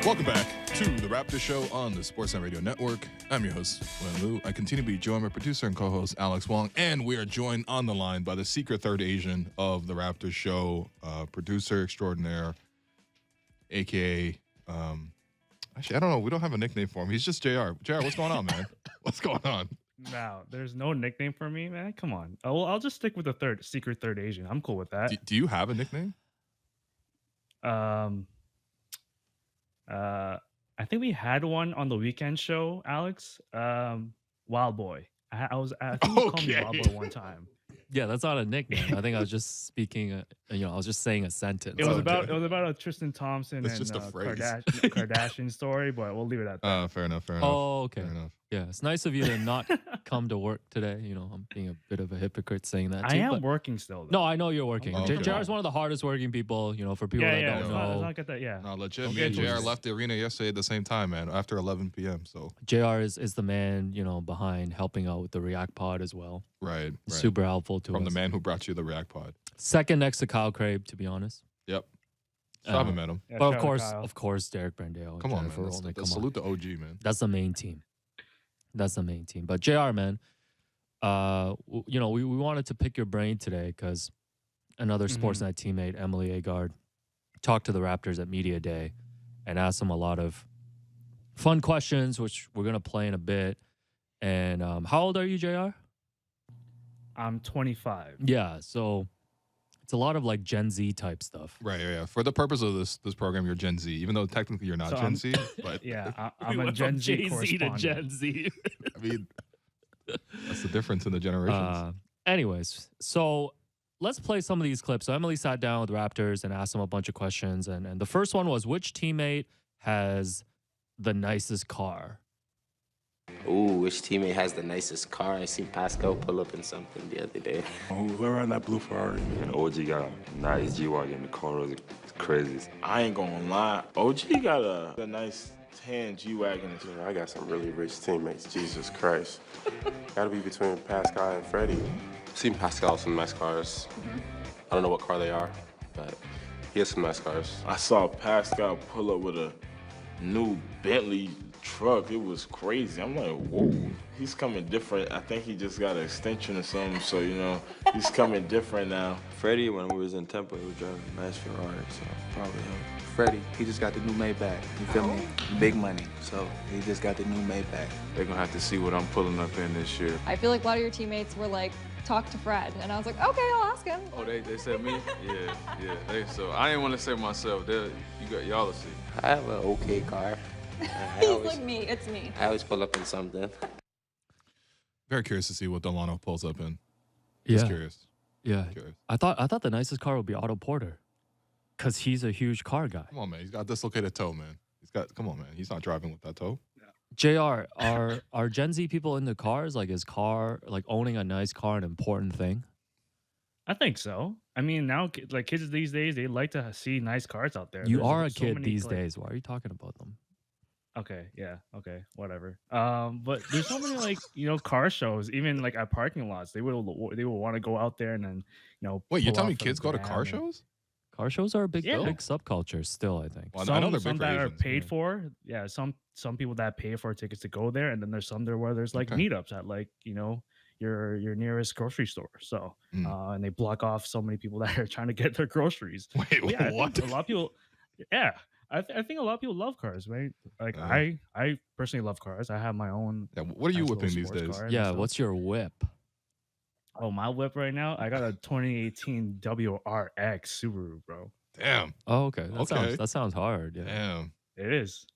Welcome back to the Raptors Show on the Sportsnet Radio Network. I'm your host, Wen Lu. I continue to be joined by producer and co-host Alex Wong, and we are joined on the line by the secret third Asian of the Raptors Show, producer extraordinaire, a.k.a. Actually, I don't know. We don't have a nickname for him. He's just JR. JR, what's going on, man? What's going on? No, there's no nickname for me, man. Come on. I'll just stick with the secret third Asian. I'm cool with that. Do you have a nickname? I think we had one on the weekend show, Alex. Wild Boy. I think you called me Wild Boy one time. Yeah, that's not a nickname. I think I was just speaking. I was just saying a sentence. It was about a Tristan Thompson It's and just a phrase. Kardashian story, but we'll leave it at that. Fair enough. Oh, okay. Fair enough. Yeah, it's nice of you to not come to work today. I'm being a bit of a hypocrite saying that. I too, am but working still, no, though. I know you're working. Okay. JR is one of the hardest working people. For people that don't know. Let's not get that. Yeah. No, legit. Don't Me and get JR twisted. left the arena yesterday at the same time, man, after 11 p.m. So JR is the man, behind helping out with the React Pod as well. right. Super helpful to From us. the man who brought you the React Pod. Second next to Kyle Crabe, to be honest. Yep. Still haven't Um, met him. Yeah, But shout out of Kyle. course, Derek Brandale. and Come on, Jennifer man. Rolnick, Let's come on. salute the OG, man. That's the main team. But JR, man, we wanted to pick your brain today because another Sportsnet teammate, Emily Agard, talked to the Raptors at Media Day and asked them a lot of fun questions, which we're going to play in a bit. And how old are you, JR? I'm 25. Yeah, so it's a lot of like Gen Z type stuff. Right, yeah. For the purpose of this program, you're Gen Z, even though technically you're not So Gen I'm- Z. But Yeah, I'm a Gen Z correspondent. Z. I mean, that's the difference in the generations. Anyways, so let's play some of these clips. So Emily sat down with Raptors and asked them a bunch of questions. And the first one was, which teammate has the nicest car? Ooh, which teammate has the nicest car? I seen Pascal pull up in something the other day. Whoever on that blue Ferrari. And OG got a nice G-Wagon. The car was crazy. I ain't gonna lie. OG got a nice tan G-Wagon. I got some really rich teammates, Jesus Christ. Gotta be between Pascal and Freddie. Seen Pascal some nice cars. I don't know what car they are, but he has some nice cars. I saw Pascal pull up with a new Bentley truck. It was crazy. I'm like, whoa. He's coming different. I think he just got an extension or something, so, he's coming different now. Freddie, when we was in Tampa, he was driving a nice Ferrari, so probably him. Freddie, he just got the new Maybach. You feel me? Big money. So he just got the new Maybach. They're gonna have to see what I'm pulling up in this year. I feel like a lot of your teammates were like, talk to Fred. And I was like, okay, I'll ask him. Oh, they said me? Yeah. So I didn't want to say myself. Y'all to see. I have an okay car. He's like me, it's me. I always pull up in something. Very curious to see what Delano pulls up in. Yeah. Just curious. Yeah. Curious. I thought the nicest car would be Otto Porter because he's a huge car guy. Come on, man. He's got a dislocated toe, man. Come on, man. He's not driving with that toe. JR, are Gen Z people into cars? Like, is owning a nice car an important thing? I think so. I mean, now kids these days, they like to see nice cars out there. You There's are a so kid many, these days. Why are you talking about them? Okay, yeah, okay, whatever. But there's so many car shows, even like at parking lots. They will want to go out there and then Wait, you're pull telling me off for kids the go to gram car and- shows? Car shows are a big Yeah. subculture still, I think. Well, I know they're some big for that are Asians. paid for. Yeah, some people that pay for tickets to go there, and then there's some there where there's like Okay. meetups at your nearest grocery store. So and they block off so many people that are trying to get their groceries. Wait, Yeah, I what? think a lot of people. Yeah, I think a lot of people love cars, right? Like I personally love cars. I have my own. Yeah, what are you nice little whipping these sports days? car and Yeah, stuff. what's your whip? Oh, my whip right now? I got a 2018 WRX Subaru, bro. Damn. Oh, okay. Okay. That sounds hard. Yeah. Damn. It is.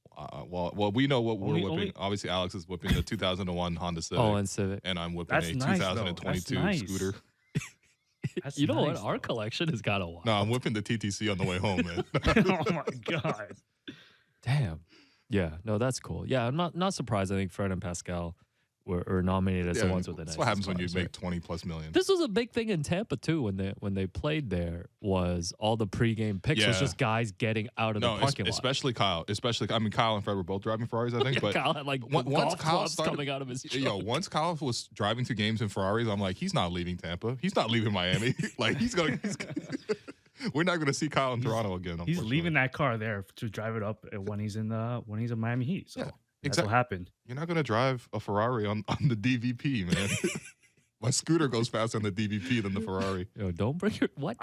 Well, we know what we're Only- whipping. only- Obviously, Alex is whipping the 2001 Honda Civic. Oh, and Civic. and I'm whipping That's a nice, though. That's 2022 nice. scooter. That's You know nice, what? Our though. collection has got a while. No, I'm whipping the TTC on the way home, man. Oh my god. Damn. Yeah. No, that's cool. Yeah, I'm not surprised. I think Fred and Pascal were nominated as the ones with the that's nicest what happens when you cars, make right? 20 plus million. This was a big thing in Tampa too when they played there. Was all the pregame pics was Yeah. just guys getting out of the parking lot. especially Kyle. I mean, Kyle and Fred were both driving Ferraris, I think. Yeah, but Kyle had like once golf Kyle clubs started coming out of his truck. once Kyle was driving to games in Ferraris, I'm like, he's not leaving Tampa. He's not leaving Miami. Like he's going. We're not going to see Kyle in Toronto again. He's leaving that car there to drive it up when he's in Miami Heat. So that's what happened. You're not going to drive a Ferrari on the DVP, man. My scooter goes faster on the DVP than the Ferrari. Yo, don't bring your what?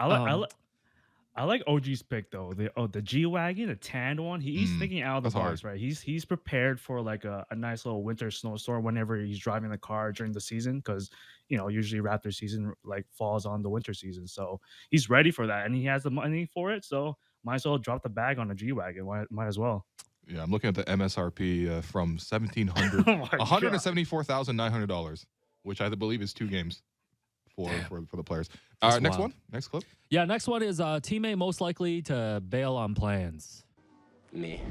I like OG's pick though. The G-Wagon, the tanned one. He's thinking out of the box, right? He's prepared for like a nice little winter snowstorm whenever he's driving the car during the season, because usually Raptors season like falls on the winter season. So he's ready for that, and he has the money for it. So might as well drop the bag on a G-Wagon. Might as well. Yeah, I'm looking at the MSRP from $1,700, $174,900, which I believe is 2 games. For the players. All right, next one. Next clip. Yeah, next one is teammate most likely to bail on plans. Me.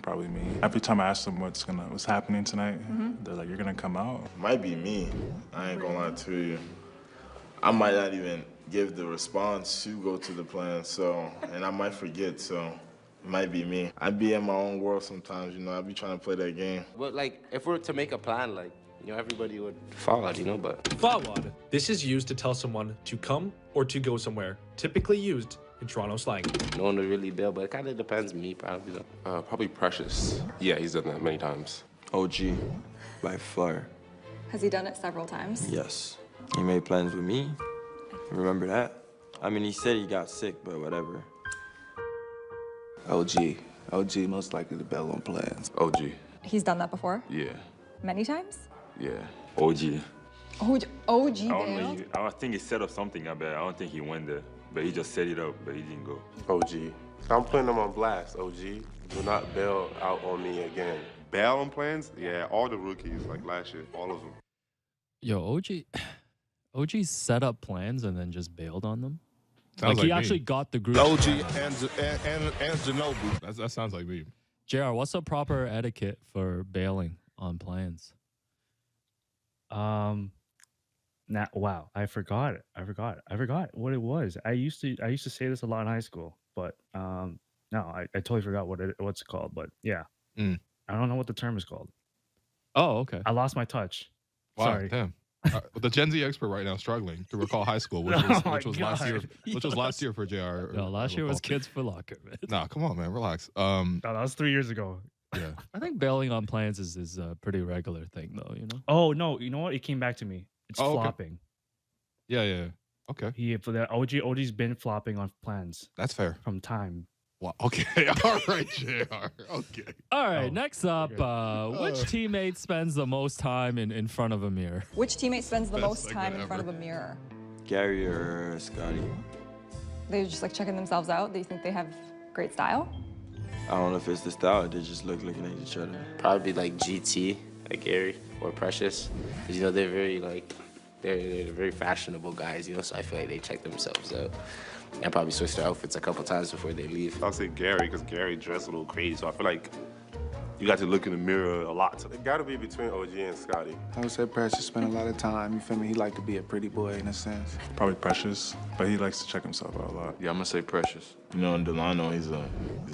Probably me. Every time I ask them what's happening tonight, they're like, "You're gonna come out." Might be me. I ain't gonna lie to you. I might not even give the response to go to the plan, and I might forget, so it might be me. I be in my own world sometimes, I be trying to play that game. But like, if we were to make a plan, like, everybody would follow, but... Forward. This is used to tell someone to come or to go somewhere. Typically used in Toronto slang. No one would really bail, but it kind of depends me, probably. Probably Precious. Yeah, he's done that many times. OG, by far. Has he done it several times? Yes. He made plans with me. Remember that? I mean, he said he got sick, but whatever. OG most likely to bail on plans. OG. He's done that before? Yeah. Many times? Yeah. OG. OG bailed? I think he set up something, I bet. I don't think he went there. But he just set it up, but he didn't go. OG. I'm putting him on blast, OG. Do not bail out on me again. Bail on plans? Yeah, all the rookies, like last year, all of them. Yo, OG set up plans and then just bailed on them? Sounds like he me. actually got the group. OG and Ginobili. That sounds like me. JR, what's the proper etiquette for bailing on plans? Wow, I forgot what it was. I used to say this a lot in high school, but no, I totally forgot what's it called. But yeah, I don't know what the term is called. Oh, okay. I lost my touch. Wow, Sorry. damn. The Gen Z expert right now struggling to recall high school, which was last year. Which was last year for JR. No, last year was Kids for Locker, man. Nah, come on, man, relax. No, that was 3 years ago. Yeah, I think bailing on plans is a pretty regular thing, though. Oh no, you know what? It came back to me. It's flopping. Yeah. Okay. For the OG's been flopping on plans. That's fair. From time. Well, okay. All right, JR. Okay. All right. Next up, which teammate spends the most time in front of a mirror? Which teammate spends the most time in front of a mirror? Gary or Scotty? They're just like checking themselves out. Do you think they have great style? I don't know if it's the style. They just looking at each other. Probably like GT, like Gary or Precious, because they're very they're very fashionable guys, so I feel like they check themselves out and probably switch their outfits a couple times before they leave. I'll say Gary, because Gary dressed a little crazy, so I feel like you got to look in the mirror a lot. It got to be between OG and Scotty. I would say Precious spend a lot of time. You feel me? He like to be a pretty boy in a sense. Probably Precious, but he likes to check himself out a lot. Yeah, I'm going to say Precious. And Delano, he's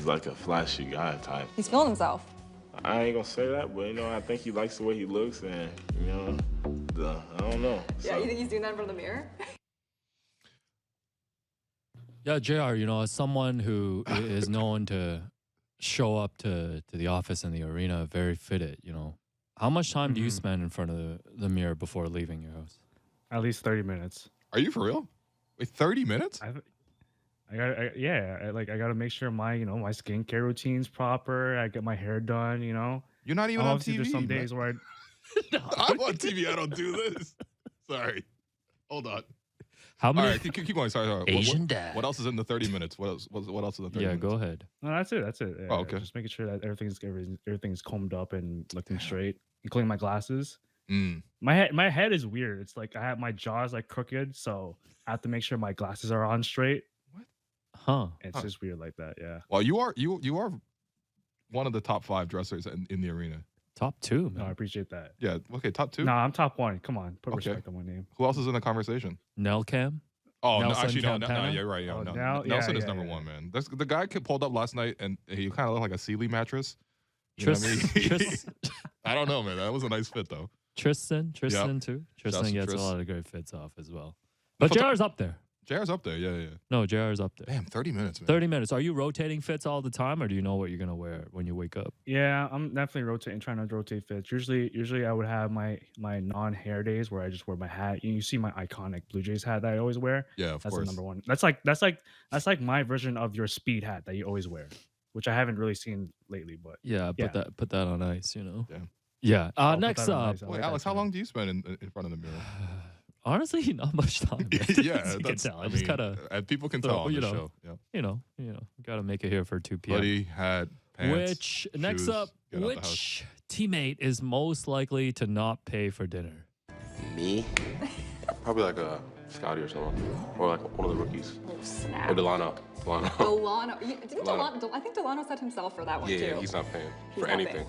like a flashy guy type. He's feeling himself. I ain't gonna say that, but I think he likes the way he looks, and I don't know. Yeah, you think he's doing that in front of the mirror? Yeah, JR, as someone who is known to show up to the office and the arena very fitted, how much time do you spend in front of the mirror before leaving your house? At least 30 minutes. Are you for real? Wait, 30 minutes? I gotta make sure my my skincare routine's proper. I get my hair done. You're not even on TV. There's some days where I'm on TV. I don't do this. Sorry. Hold on. How many? All right, keep going. Sorry. Asian dad. What else is in the 30 minutes? What else is in the 30 minutes? Yeah, go ahead. No, that's it. Yeah, oh, okay. Just making sure that everything's combed up and looking straight, including my glasses. My head is weird. It's like I have my jaw's like crooked, so I have to make sure my glasses are on straight. Huh. It's just weird like that, yeah. Well, you are one of the top 5 dressers in the arena. Top 2, man. No, I appreciate that. Yeah. Okay. Top 2. No, I'm top 1. Come on, put respect on my name. Who else is in the conversation? Nelcam. Oh, Nelson no, actually, no. Campana? You're right. Yeah, Oh, Nelson is number 1, man. The guy pulled up last night, and he kind of looked like a Sealy mattress. I don't know, man. That was a nice fit, though. Tristan too. Tristan gets a lot of great fits off as well. But The JR's up there. JR's up there. Yeah. No, JR's up there. Damn, 30 minutes, man. 30 minutes. Are you rotating fits all the time, or do you know what you're gonna wear when you wake up? Yeah, I'm definitely trying to rotate fits. Usually I would have my non-hair days where I just wear my hat. You see my iconic Blue Jays hat that I always wear. Yeah, of That's course. the number one. That's like my version of your speed hat that you always wear, which I haven't really seen lately. But Yeah, yeah. put that on ice. You know. Yeah. Yeah. I'll put Next that on up. ice. I Wait, like that Alex, how too. long do you spend in front of the mirror? Honestly, not much time. Man. Yeah, As you can that's. tell. I just mean, gotta. people can tell on you the know, show. Yeah. You know, gotta make it here for 2 p.m. Hoodie, hat, pants. Which next shoes, up, get out the house. which teammate is most likely to not pay for dinner? Me? Probably like a Scotty or something, or like one of the rookies, Oh, snap. or Delano. Delano. Didn't Delano. I think Delano said himself for that one Yeah, too. he's not paying He's for not anything.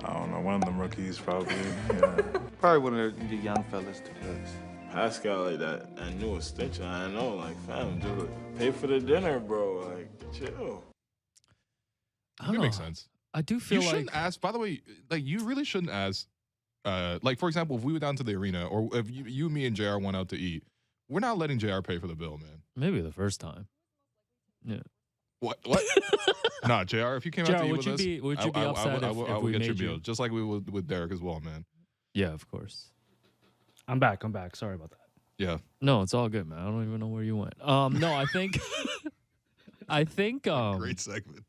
I don't know, one of them rookies probably. Yeah. Probably one of the young fellas to flex. Pascal, like that new extension, I know, like, fam, just pay for the dinner, bro. Like, chill. I don't It know. makes sense. I do feel You like shouldn't ask. By the way, like you really shouldn't ask. Like for example, if we went down to the arena, or if you, me, and Jr. went out to eat, we're not letting Jr. pay for the bill, man. maybe the first time. Yeah. What? Nah, Jr. If you came out to eat with us, would you be upset I if would we get your made you? meal, just like we would with Derek as well, man. Yeah, of course. I'm back. Sorry about that. Yeah. No, it's all good, man. I don't even know where you went. No, I think Great segment.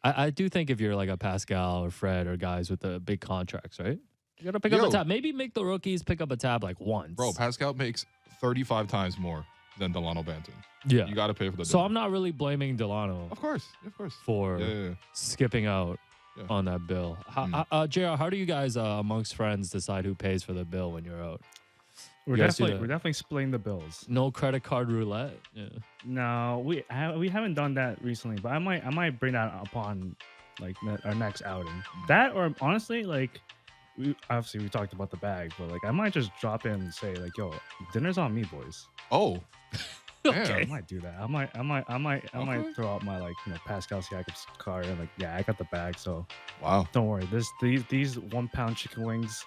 I do think if you're like a Pascal or Fred or guys with the big contracts, right? You gotta pick up Yo. a tab. Maybe make the rookies pick up a tab like once. Bro, Pascal makes 35 times more than Delano Banton. Yeah. You got to pay for the So dinner. I'm not really blaming Delano Of course. for Yeah. skipping out Yeah. on that bill. JR, how do you guys amongst friends decide who pays for the bill when you're out? We're You guys do definitely splitting the bills. No credit card roulette. Yeah. No, we haven't done that recently, but I might bring that upon like our next outing. That, or honestly, like we talked about the bag, but like I might just drop in and say like, "Yo, dinner's on me, boys." Oh, I might do that. I might throw out my like Pascal Siakam's card and like, yeah, I got the bag, so wow. Don't worry. These 1 pound chicken wings.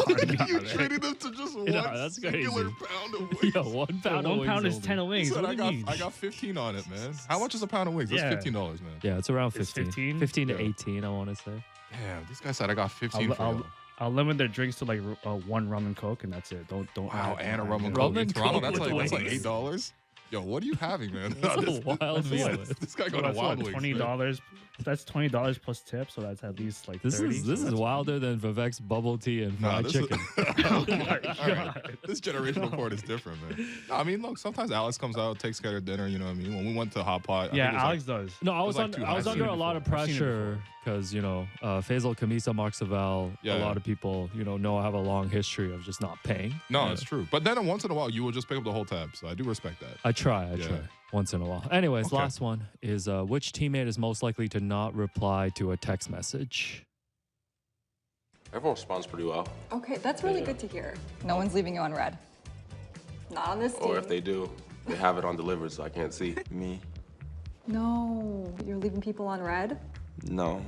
You treated them to just one that's singular crazy. pound of wings. Yeah, 1 pound. One of pound wings is only. 10 of wings. Said, What do you mean? I got 15 on it, man. How much is a pound of wings? That's Yeah. $15, man. Yeah, it's around It's 15. 15? 15 to Yeah. 18, I want to say. Damn, these guys said I got 15 for y'all. I'll limit their drinks to like one rum and coke, and that's it. Don't. Wow, add- and a don't rum add and it. coke in and Toronto. Coke That's with like wings. $8. Yo, what are you having, man? That's a wild meal. This guy So going to that's Wild what, Wings. man. $20. That's $20 plus tip, so that's at least like This 30. is so that's wilder than Vivek's bubble tea and Nah, fried this chicken. All my right. This generational court is different, man. No, I mean, look, sometimes Alex comes out, takes care of dinner. You know what I mean? When we went to Hot Pot, I Yeah, think it was Alex does. No, I It was was like under, two I was high. under I've a seen it lot of before. I've seen it pressure because Faisal Kamisa Marksavel, Yeah, a yeah. lot of people know I have a long history of just not paying. no, Yeah. it's true. But then once in a while, you will just pick up the whole tab. So I do respect that. I try Yeah. once in a while. Anyways, Okay. last one is which teammate is most likely to not reply to a text message? Everyone responds pretty well. Okay, that's really good to hear. No one's leaving you on red. Not on this team. Or if they do, they have it on delivered, so I can't see. Me? No, you're leaving people on red? No,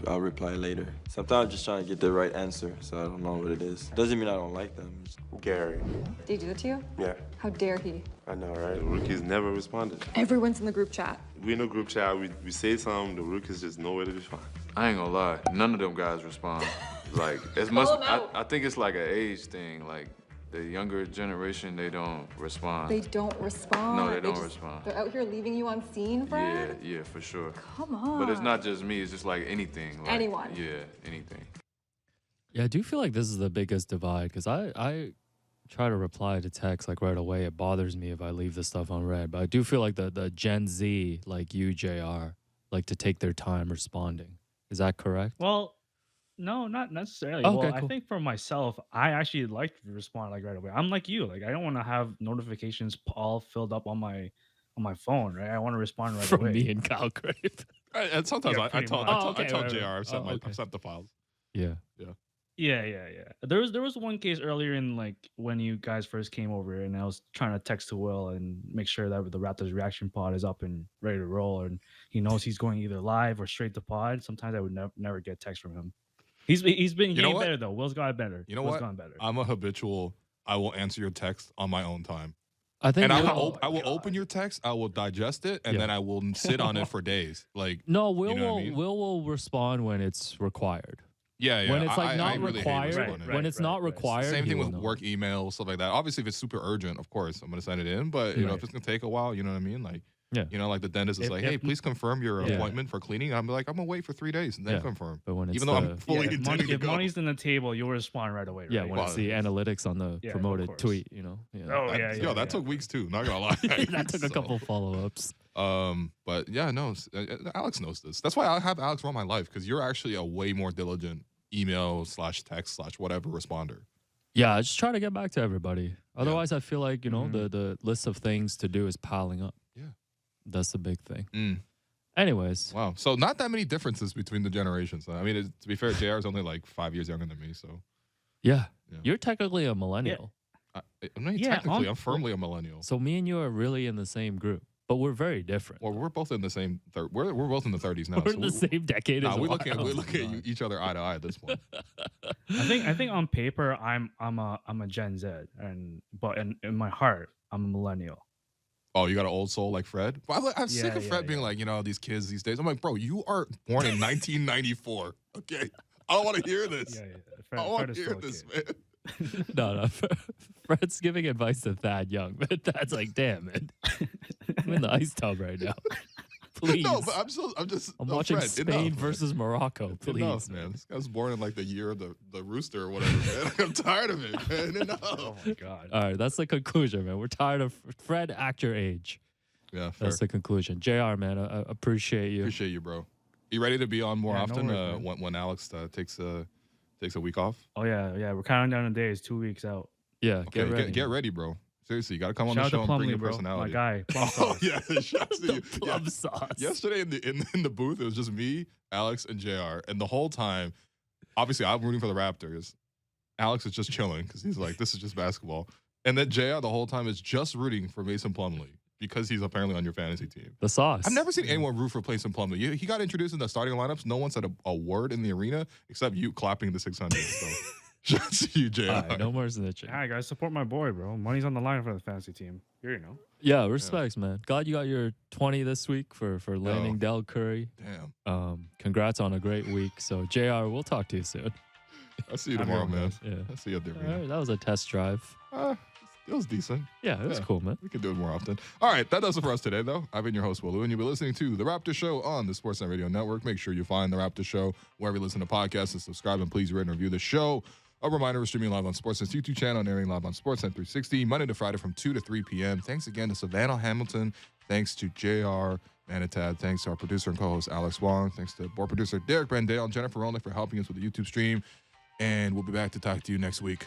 I'll reply later. Sometimes I'm just trying to get the right answer, so I don't know what it is. Doesn't mean I don't like them. Gary. Did he do that to you? Yeah, How dare he? I know, right? The rookies never responded. Everyone's in the group chat. We in a group chat, we say something, the rookies just know where to respond. I ain't gonna lie, none of them guys respond. Like, as much, them out. I think it's like an age thing. Like, the younger generation, they don't respond. They don't respond. No, they don't just- respond. They're out here leaving you on scene, Fred? Yeah, for sure. Come on. But it's not just me, it's just like anything. Like, Anyone. Yeah, anything. Yeah, I do feel like this is the biggest divide because I try to reply to text like right away. It bothers me if I leave the stuff unread, but I do feel like the Gen Z, like you, JR, like to take their time responding. Is that correct? Well, no, not necessarily. Okay, Well, cool. I think for myself, I actually like to respond like right away. I'm like you. Like I don't want to have notifications all filled up on my phone, right? I want to respond right From away. me and Kyle Crave. And sometimes Yeah, I pretty tell much. Oh, okay, I tell right, JR right. I've sent Oh, okay. I've sent the files. Yeah. Yeah. There was one case earlier in like when you guys first came over, and I was trying to text to Will and make sure that the Raptors reaction pod is up and ready to roll, and he knows he's going either live or straight to pod. Sometimes I would never get text from him. He's been You know getting what? better though. Will's got better. You know Will's what? gotten better. I'm a habitual. I will answer your text on my own time. I think And I we'll- will open your text, I will digest it, and then I will sit on it for days. Like No, Will you know what will I mean? will respond when it's required. Yeah. When it's like I not really hate required, responding. when it's not required, Same he thing will with know. work emails, stuff like that. Obviously, if it's super urgent, of course, I'm gonna send it in. But you know, if it's gonna take a while, you know what I mean? Like, you know, like the dentist is If- like, if- hey, please confirm your Yeah. appointment for cleaning. I'm like, I'm gonna wait for 3 days and then confirm. But when it's even though I'm the- fully if intending to if go. money's in the table, you'll respond right away. Yeah, right? when it's the analytics on the Yeah, of promoted course. tweet, you know. Oh, yeah, Yo, that took weeks too. Not gonna lie. That took a couple follow-ups. But yeah, no, Alex knows this. That's why I have Alex run my life, because you're actually a way more diligent email/text/whatever responder. Yeah, I just try to get back to everybody. Otherwise, I feel like, you know, Mm-hmm. the list of things to do is piling up. Yeah. That's the big thing. Mm. Anyways. Wow. So not that many differences between the generations. I mean, to be fair, JR is only like 5 years younger than me. So Yeah. Yeah. You're technically a millennial. I'm not technically, I'm firmly a millennial. So me and you are really in the same group, but we're very different. Well, we're both in the same. We're both in the 30s now. We're so in the same decade Nah, as we well. look at each other eye to eye at this point. I think on paper I'm a Gen Z, but in my heart I'm a millennial. Oh, you got an old soul like Fred? Well, I'm sick Yeah, of Fred being like, you know, these kids these days. I'm like, bro, you are born in 1994. Okay, I don't want to hear this. I don't want to hear this, man. No. Fred's giving advice to Thad Young, but Thad's like, damn, man. I'm in the ice tub right now. Please. No, but I'm watching Fred, Spain enough. versus Morocco. Please, Enough, man. This guy was born in like the year of the rooster or whatever, man. I'm tired of it, man. Enough. Oh my god. All right, that's the conclusion, man. We're tired of Fred. Act your age. Yeah, fair. That's the conclusion. JR, man, I appreciate you. Appreciate you, bro. You ready to be on more Yeah, no often worries, when Alex takes a week off? Oh yeah. We're counting down the days. 2 weeks out. Yeah, Okay, get ready, bro. Seriously, you got to come on Shout the out show to and bring Plumlee, your bro. personality. My guy. Plum Oh sauce. yeah, shout out to you. Plum sauce. Yesterday in the booth, it was just me, Alex, and JR, and the whole time, obviously, I'm rooting for the Raptors. Alex is just chilling because he's like, this is just basketball, and then JR the whole time is just rooting for Mason Plumlee because he's apparently on your fantasy team. The sauce. I've never seen anyone root for Mason Plumlee. He got introduced in the starting lineups. No one said a word in the arena except you clapping the 600. So. Shout out to you, JR. All right, no more snitching. Yeah, guys, support my boy, bro. Money's on the line for the fantasy team. Here you know. Yeah, respects, man. Glad you got your 20 this week for landing Del Curry. Damn. Congrats on a great week. So, JR, we'll talk to you soon. I'll see you tomorrow, man. Yeah. I'll see you at the All arena. right, that was a test drive. It was decent. Yeah, it was cool, man. We can do it more often. All right, that does it for us today, though. I've been your host, Willu, and you've been listening to The Raptors Show on the Sportsnet Radio Network. Make sure you find The Raptors Show wherever you listen to podcasts and subscribe, and please rate and review the show. A reminder, we're streaming live on Sportsnet's YouTube channel and airing live on Sportsnet 360, Monday to Friday from 2 to 3 p.m. Thanks again to Savanna Hamilton. Thanks to JR Manitad. Thanks to our producer and co-host, Alex Wong. Thanks to board producer, Derek Brandale, and Jennifer Rolnick for helping us with the YouTube stream. And we'll be back to talk to you next week.